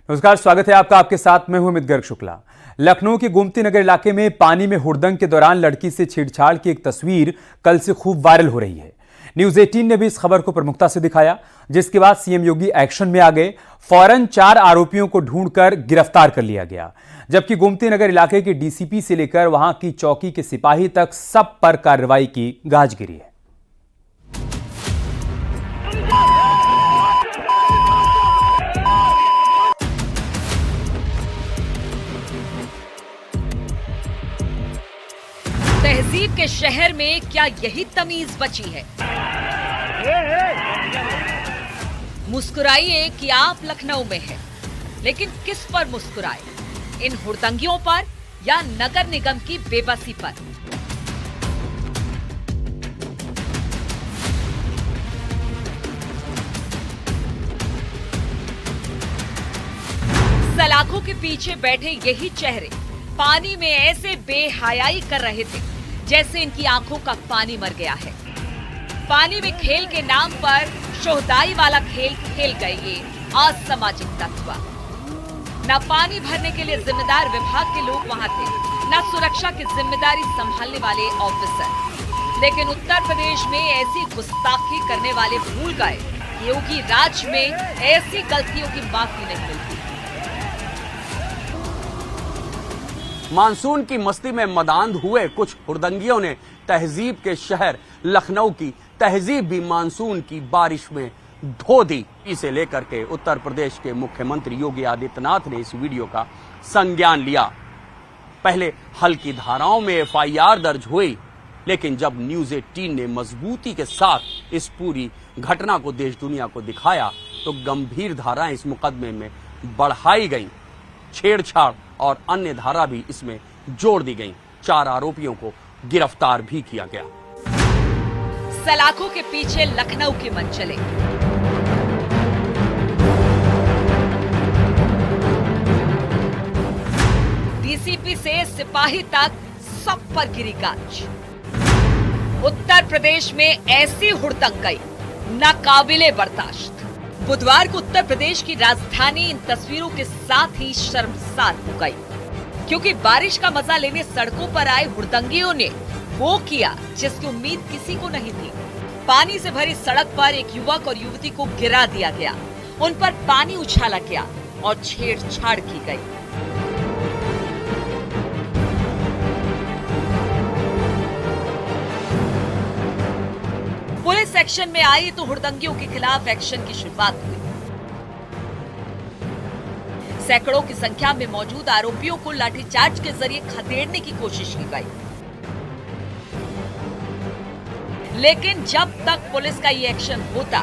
नमस्कार, स्वागत है आपका। आपके साथ मैं हूं अमित गर्ग शुक्ला। लखनऊ के गोमती नगर इलाके में पानी में हुड़दंग के दौरान लड़की से छेड़छाड़ की एक तस्वीर कल से खूब वायरल हो रही है। न्यूज 18 ने भी इस खबर को प्रमुखता से दिखाया, जिसके बाद सीएम योगी एक्शन में आ गए। फौरन 4 आरोपियों को ढूंढकर गिरफ्तार कर लिया गया, जबकि गोमती नगर इलाके के डीसीपी से लेकर वहां की चौकी के सिपाही तक सब पर कार्रवाई की गाज गिरी है। तहजीब के शहर में क्या यही तमीज बची है? मुस्कुराइए कि आप लखनऊ में हैं, लेकिन किस पर मुस्कुराए? इन हुड़दंगियों पर या नगर निगम की बेबसी पर? सलाखों के पीछे बैठे यही चेहरे पानी में ऐसे बेहयाई कर रहे थे जैसे इनकी आंखों का पानी मर गया है। पानी में खेल के नाम पर शोहदाई वाला खेल खेल गए ये असामाजिक तत्व। न पानी भरने के लिए जिम्मेदार विभाग के लोग वहां थे, न सुरक्षा की जिम्मेदारी संभालने वाले ऑफिसर। लेकिन उत्तर प्रदेश में ऐसी गुस्ताखी करने वाले भूल गए कि योगी राज में ऐसी गलतियों की माफी नहीं मिलती। मानसून की मस्ती में मदांध हुए कुछ हुड़दंगियों ने तहजीब के शहर लखनऊ की तहजीब भी मानसून की बारिश में धो दी। इसे लेकर के उत्तर प्रदेश के मुख्यमंत्री योगी आदित्यनाथ ने इस वीडियो का संज्ञान लिया। पहले हल्की धाराओं में एफआईआर दर्ज हुई, लेकिन जब न्यूज 18 ने मजबूती के साथ इस पूरी घटना को देश दुनिया को दिखाया तो गंभीर धाराएं इस मुकदमे में बढ़ाई गईं। छेड़छाड़ और अन्य धारा भी इसमें जोड़ दी गई। 4 आरोपियों को गिरफ्तार भी किया गया। सलाखों के पीछे लखनऊ के मन चले। डीसीपी से सिपाही तक सब पर गिरी गाज। उत्तर प्रदेश में ऐसी हुड़दंग गई नाकाबिले बर्दाश्त। बुधवार को उत्तर प्रदेश की राजधानी इन तस्वीरों के साथ ही शर्मसार हो गई, क्योंकि बारिश का मजा लेने सड़कों पर आए हुड़दंगियों ने वो किया जिसकी उम्मीद किसी को नहीं थी। पानी से भरी सड़क पर एक युवक और युवती को गिरा दिया गया, उन पर पानी उछाला गया और छेड़छाड़ की गई। पुलिस एक्शन में आई तो हुड़दंगियों के खिलाफ एक्शन की शुरुआत हुई। सैकड़ों की संख्या में मौजूद आरोपियों को लाठीचार्ज के जरिए खदेड़ने की कोशिश की गई, लेकिन जब तक पुलिस का ये एक्शन होता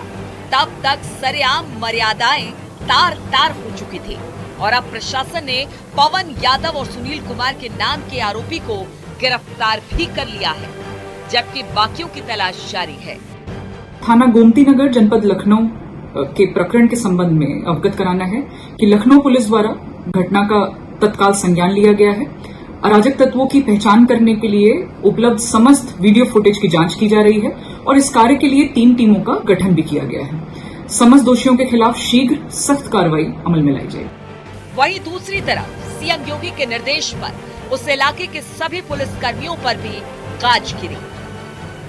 तब तक सरेआम मर्यादाएं तार तार हो चुकी थी और अब प्रशासन ने पवन यादव और सुनील कुमार के नाम के आरोपी को गिरफ्तार भी कर लिया है, जबकि बाकियों की तलाश जारी है। थाना गोमती नगर जनपद लखनऊ के प्रकरण के संबंध में अवगत कराना है कि लखनऊ पुलिस द्वारा घटना का तत्काल संज्ञान लिया गया है। अराजक तत्वों की पहचान करने के लिए उपलब्ध समस्त वीडियो फुटेज की जांच की जा रही है और इस कार्य के लिए 3 टीमों का गठन भी किया गया है। समस्त दोषियों के खिलाफ शीघ्र सख्त कार्रवाई अमल में लाई जाएगी। वहीं दूसरी तरफ सीएम योगी के निर्देश पर उस इलाके के सभी पुलिसकर्मियों पर भी गाज गिरी,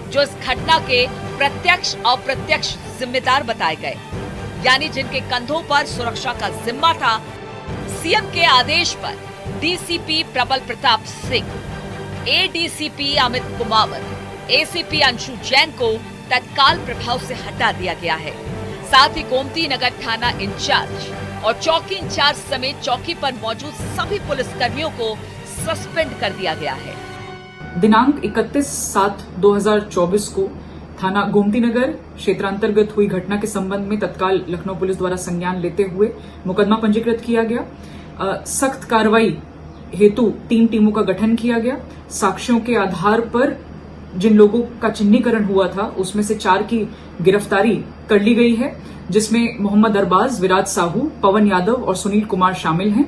जो इस घटना के प्रत्यक्ष अप्रत्यक्ष जिम्मेदार बताए गए, यानी जिनके कंधों पर सुरक्षा का जिम्मा था। सीएम के आदेश पर डीसीपी प्रबल प्रताप सिंह, एडीसीपी अमित कुमार, एसीपी अंशु जैन को तत्काल प्रभाव से हटा दिया गया है। साथ ही गोमती नगर थाना इंचार्ज और चौकी इंचार्ज समेत चौकी पर मौजूद सभी पुलिसकर्मियों को सस्पेंड कर दिया गया है। दिनांक 31/7/2024 को थाना गोमती नगर क्षेत्रांतर्गत हुई घटना के संबंध में तत्काल लखनऊ पुलिस द्वारा संज्ञान लेते हुए मुकदमा पंजीकृत किया गया। सख्त कार्रवाई हेतु 3 टीमों का गठन किया गया। साक्ष्यों के आधार पर जिन लोगों का चिन्हीकरण हुआ था उसमें से 4 की गिरफ्तारी कर ली गई है, जिसमें मोहम्मद अरबाज, विराज साहू, पवन यादव और सुनील कुमार शामिल हैं।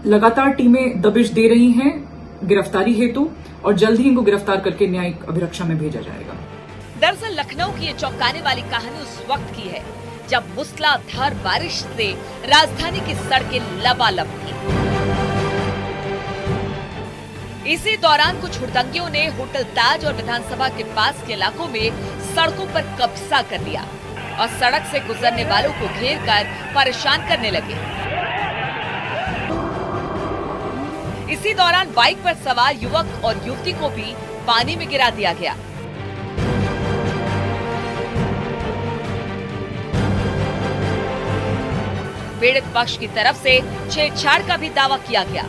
लगातार टीमें दबिश दे रही हैं गिरफ्तारी हेतु और जल्द ही इनको गिरफ्तार करके न्यायिक अभिरक्षा में भेजा जाएगा। दरअसल लखनऊ की ये चौंकाने वाली कहानी उस वक्त की है जब मूसलाधार बारिश से राजधानी की सड़कें लबालब थी। इसी दौरान कुछ हुड़दंगियों ने होटल ताज और विधानसभा के पास के इलाकों में सड़कों पर कब्जा कर लिया और सड़क से गुजरने वालों को घेर कर परेशान करने लगे। इसी दौरान बाइक पर सवार युवक और युवती को भी पानी में गिरा दिया गया। पीड़ित पक्ष की तरफ से छेड़छाड़ का भी दावा किया गया,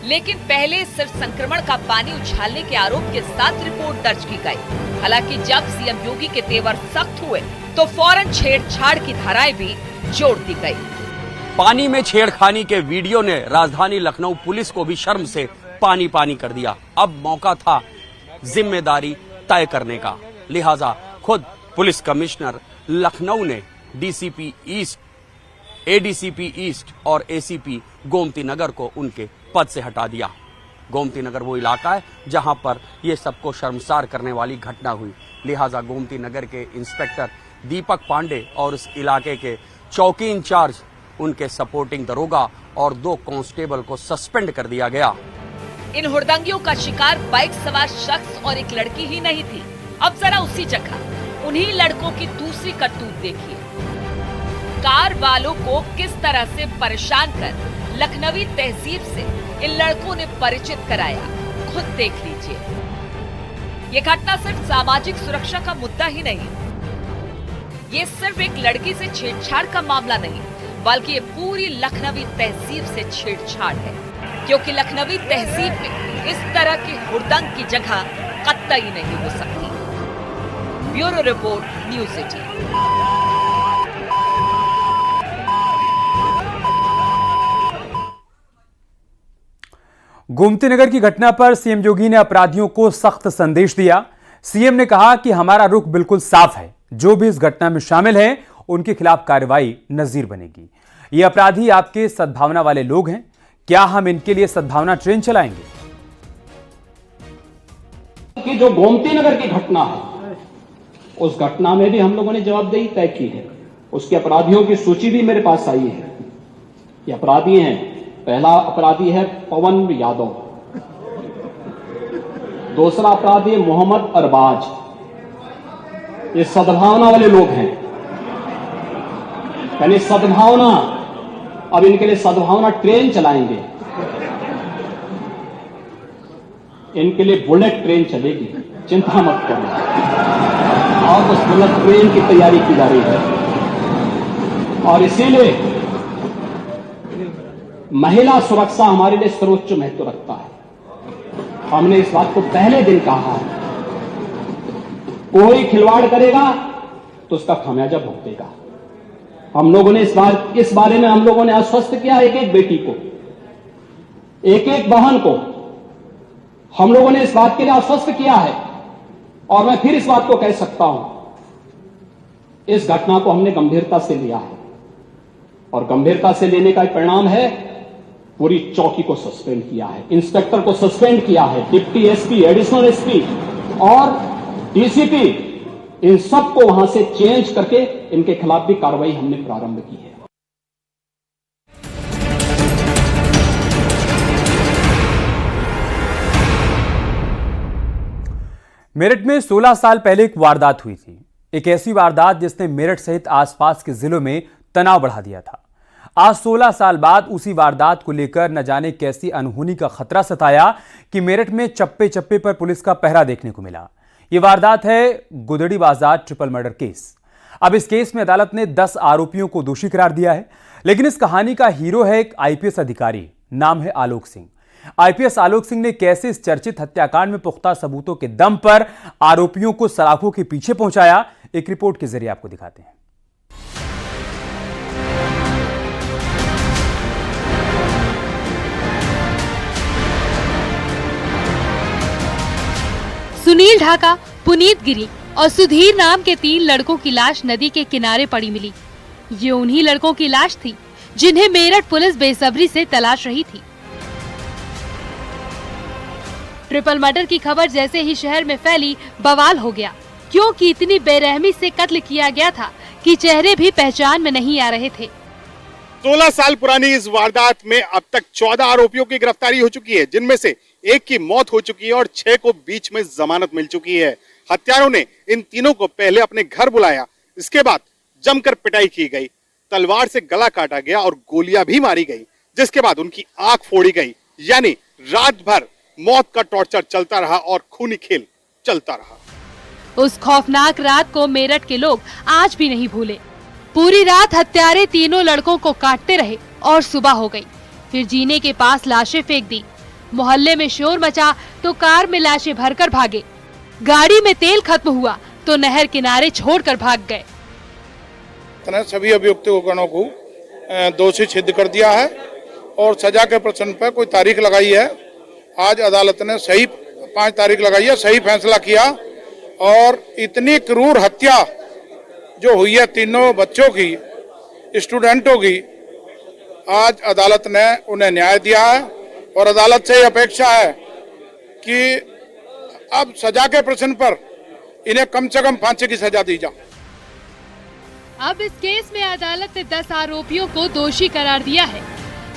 लेकिन पहले सिर्फ संक्रमण का पानी उछालने के आरोप के साथ रिपोर्ट दर्ज की गई। हालांकि जब सीएम योगी के तेवर सख्त हुए तो फौरन छेड़छाड़ की धाराएं भी जोड़ दी गई। पानी में छेड़खानी के वीडियो ने राजधानी लखनऊ पुलिस को भी शर्म से पानी पानी कर दिया। अब मौका था जिम्मेदारी तय करने का, लिहाजा खुद पुलिस कमिश्नर लखनऊ ने डीसीपी ईस्ट, एडीसीपी ईस्ट और एसीपी गोमती नगर को उनके पद से हटा दिया। गोमती नगर वो इलाका है जहां पर ये सबको शर्मसार करने वाली घटना हुई, लिहाजा गोमती नगर के इंस्पेक्टर दीपक पांडे और उस इलाके के चौकी इंचार्ज, उनके सपोर्टिंग दरोगा और 2 कांस्टेबल को सस्पेंड कर दिया गया। इन हुड़दंगियों का शिकार बाइक सवार शख्स और एक लड़की ही नहीं थी। अब जरा उसी जगह उन्हीं लड़कों की दूसरी करतूत देखिए। कार वालों को किस तरह से परेशान कर लखनवी तहजीब से इन लड़कों ने परिचित कराया, खुद देख लीजिए। ये घटना सिर्फ सामाजिक सुरक्षा का मुद्दा ही नहीं, ये सिर्फ एक लड़की से छेड़छाड़ का मामला नहीं, बल्कि ये पूरी लखनवी तहजीब से छेड़छाड़ है, क्योंकि लखनवी तहजीब में इस तरह की हुड़दंग की जगह कतई नहीं हो सकती। Bureau report, news 18। Gomti Nagar की घटना पर सीएम योगी ने अपराधियों को सख्त संदेश दिया। सीएम ने कहा कि हमारा रुख बिल्कुल साफ है, जो भी इस घटना में शामिल हैं उनके खिलाफ कार्रवाई नजीर बनेगी। ये अपराधी आपके सद्भावना वाले लोग हैं, क्या हम इनके लिए सद्भावना ट्रेन चलाएंगे? कि जो गोमती नगर की घटना है, उस घटना में भी हम लोगों ने जवाबदेही तय की है। उसके अपराधियों की सूची भी मेरे पास आई है। ये अपराधी हैं, पहला अपराधी है पवन यादव, दूसरा अपराधी है मोहम्मद अरबाज। ये सद्भावना वाले लोग हैं, यानी सद्भावना, अब इनके लिए सद्भावना ट्रेन चलाएंगे, इनके लिए बुलेट ट्रेन चलेगी, चिंता मत करो। और उस बुलेट ट्रेन की तैयारी की जा रही है और इसीलिए महिला सुरक्षा हमारे लिए सर्वोच्च महत्व रखता है। हमने इस बात को पहले दिन कहा है, कोई खिलवाड़ करेगा तो उसका खामियाजा भुगतेगा। हम लोगों ने इस बारे में हम लोगों ने आश्वस्त किया, एक एक बेटी को, एक एक बहन को हम लोगों ने इस बात के लिए आश्वस्त किया है। और मैं फिर इस बात को कह सकता हूं, इस घटना को हमने गंभीरता से लिया है और गंभीरता से लेने का परिणाम है पूरी चौकी को सस्पेंड किया है, इंस्पेक्टर को सस्पेंड किया है, डिप्टी एसपी, एडिशनल एसपी और डीसीपी, इन सबको वहां से चेंज करके इनके खिलाफ भी कार्रवाई हमने प्रारंभ की है। मेरठ में 16 साल पहले एक वारदात हुई थी, एक ऐसी वारदात जिसने मेरठ सहित आसपास के जिलों में तनाव बढ़ा दिया था। आज 16 साल बाद उसी वारदात को लेकर न जाने कैसी अनहोनी का खतरा सताया कि मेरठ में चप्पे चप्पे पर पुलिस का पहरा देखने को मिला। यह वारदात है गुदड़ी बाजार ट्रिपल मर्डर केस। अब इस केस में अदालत ने 10 आरोपियों को दोषी करार दिया है, लेकिन इस कहानी का हीरो है एक आईपीएस अधिकारी, नाम है आलोक सिंह। आईपीएस आलोक सिंह ने कैसे इस चर्चित हत्याकांड में पुख्ता सबूतों के दम पर आरोपियों को सलाखों के पीछे पहुंचाया, एक रिपोर्ट के जरिए आपको दिखाते हैं। सुनील ढाका, पुनीत गिरी और सुधीर नाम के 3 लड़कों की लाश नदी के किनारे पड़ी मिली। ये उन्हीं लड़कों की लाश थी जिन्हें मेरठ पुलिस बेसब्री से तलाश रही थी। ट्रिपल मर्डर की खबर जैसे ही शहर में फैली, बवाल हो गया, क्योंकि इतनी बेरहमी से कत्ल किया गया था कि चेहरे भी पहचान में नहीं आ रहे थे। 16 साल पुरानी इस वारदात में अब तक 14 आरोपियों की गिरफ्तारी हो चुकी है, जिनमें से एक की मौत हो चुकी है और 6 को बीच में जमानत मिल चुकी है। हत्यारों ने इन तीनों को पहले अपने घर बुलाया, इसके बाद जमकर पिटाई की गई, तलवार से गला काटा गया और गोलियां भी मारी गई, जिसके बाद उनकी आंख फोड़ी गई। यानी रात भर मौत का टॉर्चर चलता रहा और खूनी खेल चलता रहा। उस खौफनाक रात को मेरठ के लोग आज भी नहीं भूले। पूरी रात हत्यारे तीनों लड़कों को काटते रहे और सुबह हो गई। फिर जीने के पास लाशें फेंक दी। मोहल्ले में शोर मचा तो कार में लाशें भरकर भागे। गाड़ी में तेल खत्म हुआ तो नहर किनारे छोड़कर भाग गए। सभी अभियुक्तों को दोषी सिद्ध कर दिया है और सजा के प्रश्न पर कोई तारीख लगाई है। आज अदालत ने सही 5 तारीख लगाई है, सही फैसला किया और इतनी क्रूर हत्या जो हुई है तीनों बच्चों की, स्टूडेंटों की, आज अदालत ने उन्हें न्याय दिया है और अदालत से अपेक्षा है कि अब सजा के प्रश्न पर इन्हें कम से कम फांसी की सजा दी जाए। अब इस केस में अदालत ने 10 आरोपियों को दोषी करार दिया है,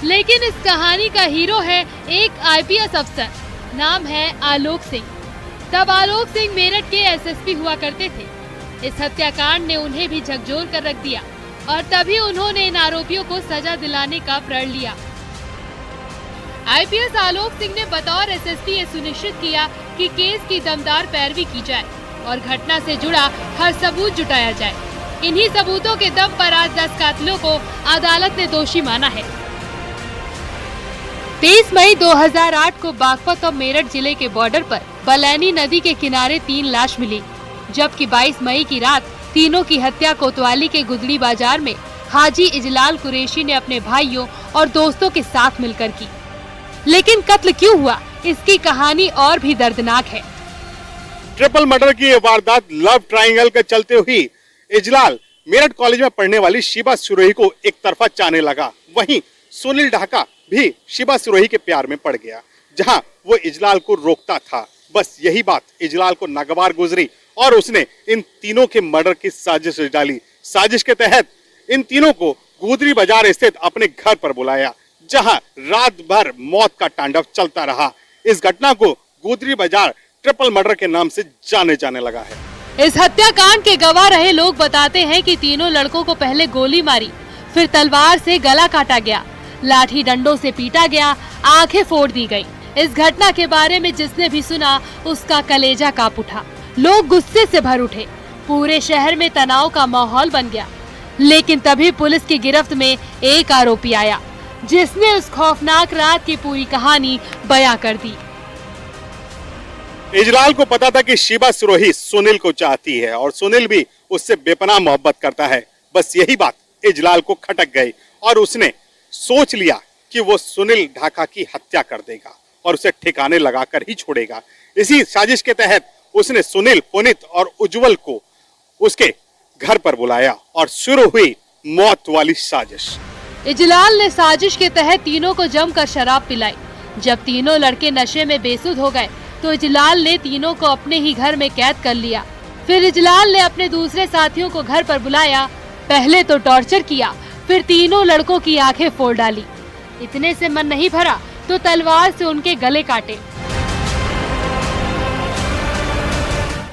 लेकिन इस कहानी का हीरो है एक आईपीएस अफसर, नाम है आलोक सिंह। तब आलोक सिंह मेरठ के एसएसपी हुआ करते थे। इस हत्याकांड ने उन्हें भी झकझोर कर रख दिया और तभी उन्होंने इन आरोपियों को सजा दिलाने का प्रण लिया। आईपीएस आलोक सिंह ने बतौर एसएसपी ये सुनिश्चित किया कि केस की दमदार पैरवी की जाए और घटना से जुड़ा हर सबूत जुटाया जाए। इन्हीं सबूतों के दम पर आज 10 कातिलों को अदालत ने दोषी माना है। 23 मई 2008 को बागपत और मेरठ जिले के बॉर्डर पर बलैनी नदी के किनारे 3 लाश मिली, जबकि 22 मई की रात तीनों की हत्या कोतवाली के गुदड़ी बाजार में हाजी इजलाल कुरैशी ने अपने भाइयों और दोस्तों के साथ मिलकर की। लेकिन कत्ल क्यों हुआ, इसकी कहानी और भी दर्दनाक है। ट्रिपल मर्डर की ये वारदात लव ट्रायंगल के चलते हुई इजलाल मेरठ कॉलेज में पढ़ने वाली शिबा सिरोही को एक तरफा चाहने लगा। वहीं सुनील ढाका भी शिबा सिरोही के प्यार में पड़ गया, जहां वो इजलाल को रोकता था। बस यही बात इजलाल को नागवार गुजरी और उसने इन तीनों के मर्डर की साजिश डाली। साजिश के तहत इन तीनों को गुदरी बाजार स्थित अपने घर पर बुलाया, जहां रात भर मौत का तांडव चलता रहा। इस घटना को गुदरी बाजार ट्रिपल मर्डर के नाम से जाने लगा है। इस हत्याकांड के गवाह रहे लोग बताते हैं कि तीनों लड़कों को पहले गोली मारी, फिर तलवार से गला काटा गया, लाठी डंडों से पीटा गया, आंखें फोड़ दी गई। इस घटना के बारे में जिसने भी सुना उसका कलेजा कांप उठा। लोग गुस्से से भर उठे, पूरे शहर में तनाव का माहौल बन गया। लेकिन तभी पुलिस की गिरफ्त में एक आरोपी आया, जिसने उस खौफनाक रात की पूरी कहानी बयां कर दी। इजलाल को पता था कि शिबा सिरोही सुनील को चाहती है और सुनील भी उससे बेपनाह मोहब्बत करता है। बस यही बात इजलाल को खटक गई और उसने सोच लिया कि वो सुनील ढाका की हत्या कर देगा और उसे ठिकाने लगाकर ही छोड़ेगा। इसी साजिश के तहत उसने सुनील, पुनीत और उज्जवल को उसके घर पर बुलाया और शुरू हुई मौत वाली साजिश। इजलाल ने साजिश के तहत तीनों को जमकर शराब पिलाई। जब तीनों लड़के नशे में बेसुध हो गए तो इजलाल ने तीनों को अपने ही घर में कैद कर लिया। फिर इजलाल ने अपने दूसरे साथियों को घर पर बुलाया। पहले तो टॉर्चर किया, फिर तीनों लड़कों की आंखें फोड़ डाली। इतने से मन नहीं भरा तो तलवार से उनके गले काटे।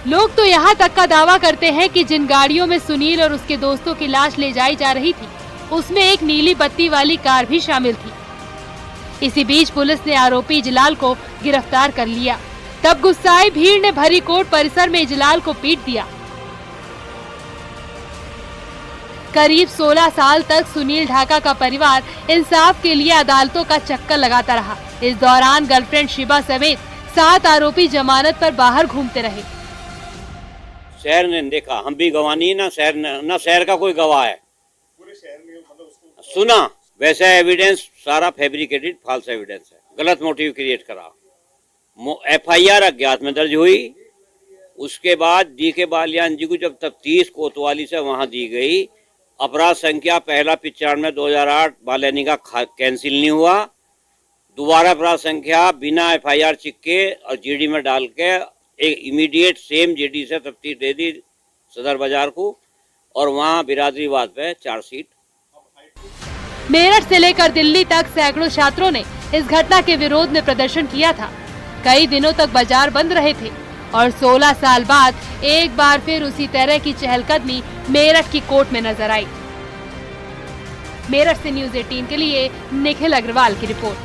लोग तो यहाँ तक का दावा करते हैं कि जिन गाड़ियों में सुनील और उसके दोस्तों की लाश ले जाई जा रही थी, उसमें एक नीली बत्ती वाली कार भी शामिल थी। इसी बीच पुलिस ने आरोपी इजलाल को गिरफ्तार कर लिया। तब गुस्साई भीड़ ने भरी कोर्ट परिसर में इजलाल को पीट दिया। करीब 16 साल तक सुनील ढाका का परिवार इंसाफ के लिए अदालतों का चक्कर लगाता रहा। इस दौरान गर्लफ्रेंड शिबा समेत 7 आरोपी जमानत पर बाहर घूमते रहे। शहर ने देखा, हम भी गवाह नहीं, ना शहर का कोई गवाह है। सुना, वैसा एविडेंस सारा फैब्रिकेटेड फॉल्स एविडेंस है, गलत मोटिव क्रिएट करा। एफआईआर अज्ञात में दर्ज हुई। उसके बाद डी के बालियान जी को जब तफ्तीश कोतवाली से वहां दी गई, अपराध संख्या पहला 95 2008 बालियानी का कैंसिल नहीं हुआ। दोबारा अपराध संख्या बिना एफआईआर चिक्के और जीडी में डाल के एक इमीडिएट सेम जीडी से तफ्तीश दे दी सदर बाजार को और वहाँ बिरादरीवाद पे चार्जशीट। मेरठ से लेकर दिल्ली तक सैकड़ों छात्रों ने इस घटना के विरोध में प्रदर्शन किया था। कई दिनों तक बाजार बंद रहे थे और 16 साल बाद एक बार फिर उसी तरह की चहलकदमी मेरठ की कोर्ट में नजर आई। मेरठ से न्यूज़ 18 के लिए निखिल अग्रवाल की रिपोर्ट।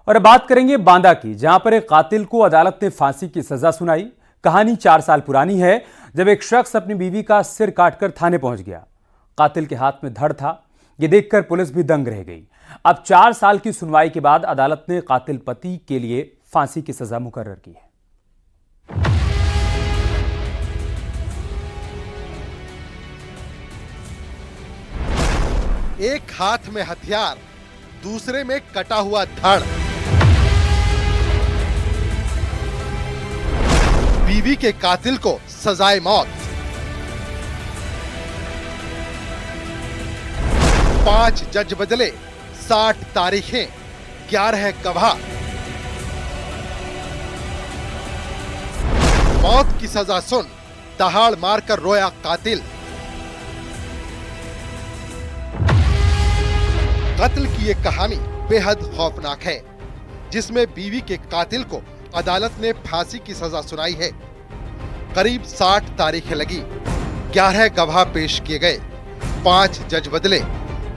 और अब बात करेंगे बांदा की, जहां पर एक कातिल को अदालत ने फांसी की सजा सुनाई। कहानी 4 साल पुरानी है, जब एक शख्स अपनी बीवी का सिर काटकर थाने पहुंच गया। कातिल के हाथ में धड़ था, यह देखकर पुलिस भी दंग रह गई। अब 4 साल की सुनवाई के बाद अदालत ने कातिल पति के लिए फांसी की सजा मुकर्रर की है। एक हाथ में हथियार, दूसरे में कटा हुआ धड़। बीवी के कातिल को सजाए मौत। 5 जज बदले, 60 तारीखें, 11 गवाह। मौत की सजा सुन दहाड़ मारकर रोया कातिल। कत्ल की ये कहानी बेहद खौफनाक है, जिसमें बीवी के कातिल को अदालत ने फांसी की सजा सुनाई है। करीब 60 तारीखें लगी, 11 गवाह पेश किए गए, 5 जज बदले,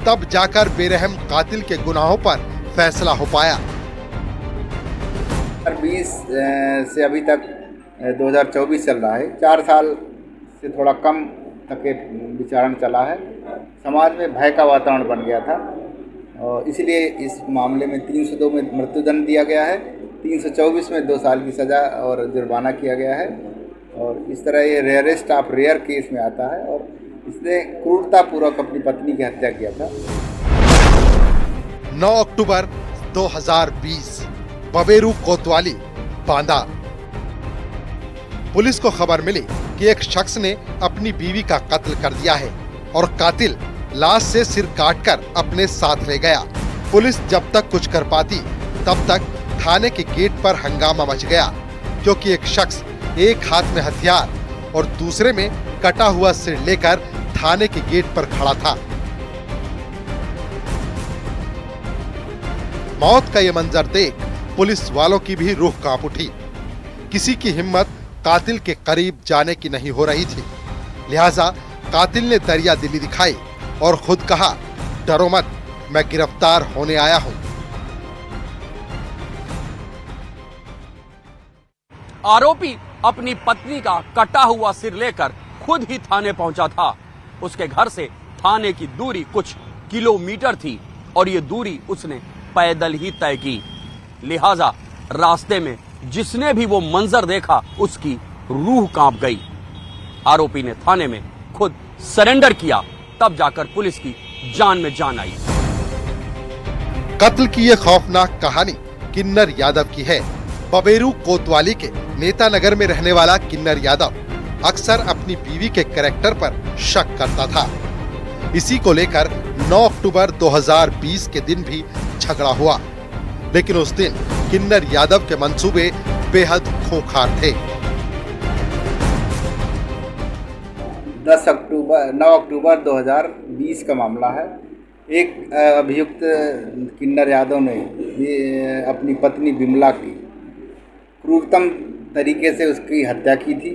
तब जाकर बेरहम कातिल के गुनाहों पर फैसला हो पाया। 20 से अभी तक 2024 चल रहा है। 4 साल से थोड़ा कम तक विचारण चला है। समाज में भय का वातावरण बन गया था और इसलिए इस मामले में 302 में मृत्युदंड दिया गया है, 324 में 2 साल की सज़ा और जुर्माना किया गया है। और इस तरह ये रेयरेस्ट ऑफ रेयर केस में आता है और इसने क्रूरतापूर्वक अपनी पत्नी की हत्या किया था। 9 अक्टूबर 2020 बबेरू कोतवाली, बांदा। पुलिस को खबर मिली कि एक शख्स ने अपनी बीवी का कत्ल कर दिया है और कातिल लाश से सिर काटकर अपने साथ ले गया। पुलिस जब तक कुछ कर पाती तब तक थाने के गेट पर हंगामा मच गया, क्योंकि एक शख्स एक हाथ में हथियार और दूसरे में कटा हुआ सिर लेकर थाने के गेट पर खड़ा था। मौत का ये मंजर देख पुलिस वालों की भी रूह कांप उठी। किसी की हिम्मत कातिल के करीब जाने की नहीं हो रही थी, लिहाजा कातिल ने दरिया दिली दिखाई और खुद कहा, डरो मत, मैं गिरफ्तार होने आया हूं। आरोपी अपनी पत्नी का कटा हुआ सिर लेकर खुद ही थाने पहुंचा था। उसके घर से थाने की दूरी कुछ किलोमीटर थी और ये दूरी उसने पैदल ही तय की। लिहाजा रास्ते में जिसने भी वो मंजर देखा उसकी रूह कांप गई। आरोपी ने थाने में खुद सरेंडर किया, तब जाकर पुलिस की जान में जान आई। कत्ल की ये खौफनाक कहानी किन्नर यादव की है। बबेरू कोतवाली के नेता नगर में रहने वाला किन्नर यादव अक्सर अपनी बीवी के कैरेक्टर पर शक करता था। इसी को लेकर 9 अक्टूबर 2020 के दिन भी झगड़ा हुआ, लेकिन उस दिन किन्नर यादव के मंसूबे बेहद खूंखार थे। 9 अक्टूबर 2020 का मामला है। एक अभियुक्त किन्नर यादव ने अपनी पत्नी बिमला की क्रूरतम तरीके से उसकी हत्या की थी।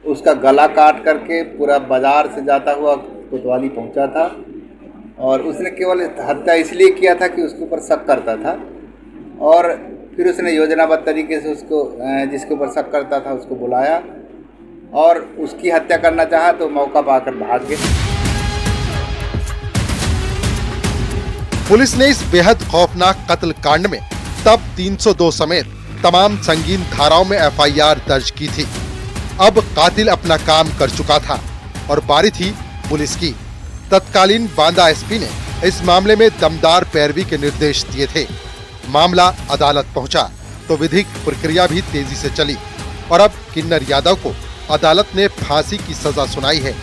उसका गला काट करके पूरा बाजार से जाता हुआ कोतवाली पहुंचा था और उसने केवल हत्या इसलिए किया था कि उसके ऊपर शक करता था और फिर उसने योजनाबद्ध तरीके से उसको जिसके ऊपर शक करता था उसको बुलाया और उसकी हत्या करना चाहा तो मौका पाकर भाग गए। पुलिस ने इस बेहद खौफनाक कत्ल कांड में तब 302 समेत तमाम संगीन धाराओं में एफआईआर दर्ज की थी। अब कातिल अपना काम कर चुका था और बारी थी पुलिस की। तत्कालीन बांदा एसपी ने इस मामले में दमदार पैरवी के निर्देश दिए थे। मामला अदालत पहुंचा तो विधिक प्रक्रिया भी तेजी से चली और अब किन्नर यादव को अदालत ने फांसी की सजा सुनाई है।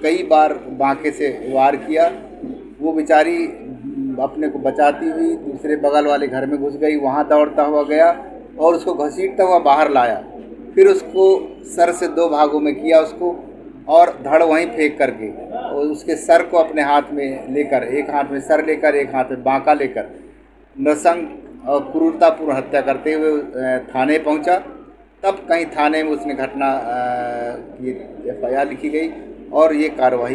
कई बार बांके से वार किया, वो बेचारी अपने को बचाती हुई दूसरे बगल वाले घर में घुस गई, वहाँ दौड़ता हुआ गया और उसको घसीटता हुआ बाहर लाया। फिर उसको सर से 2 भागों में किया उसको, और धड़ वहीं फेंक करके और उसके सर को अपने हाथ में लेकर, एक हाथ में सर लेकर एक हाथ में बांका लेकर नृशंस और क्रूरतापूर्ण हत्या करते हुए थाने पहुंचा। तब कहीं थाने में उसने घटना की FIR लिखी गई और ये कार्रवाई।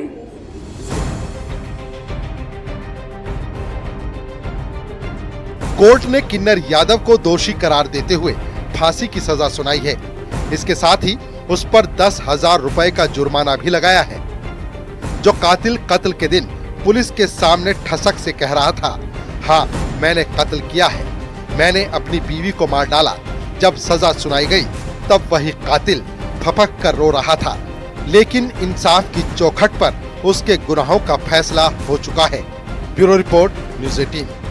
कोर्ट ने किन्नर यादव को दोषी करार देते हुए फांसी की सजा सुनाई है। इसके साथ ही उस पर 10,000 रुपए का जुर्माना भी लगाया है। जो कातिल कत्ल के दिन पुलिस के सामने ठसक से कह रहा था, हाँ मैंने कत्ल किया है, मैंने अपनी बीवी को मार डाला, जब सजा सुनाई गई तब वही कातिल फपक कर रो रहा था। लेकिन इंसाफ की चौखट पर उसके गुनाहों का फैसला हो चुका है। Bureau report, news 18।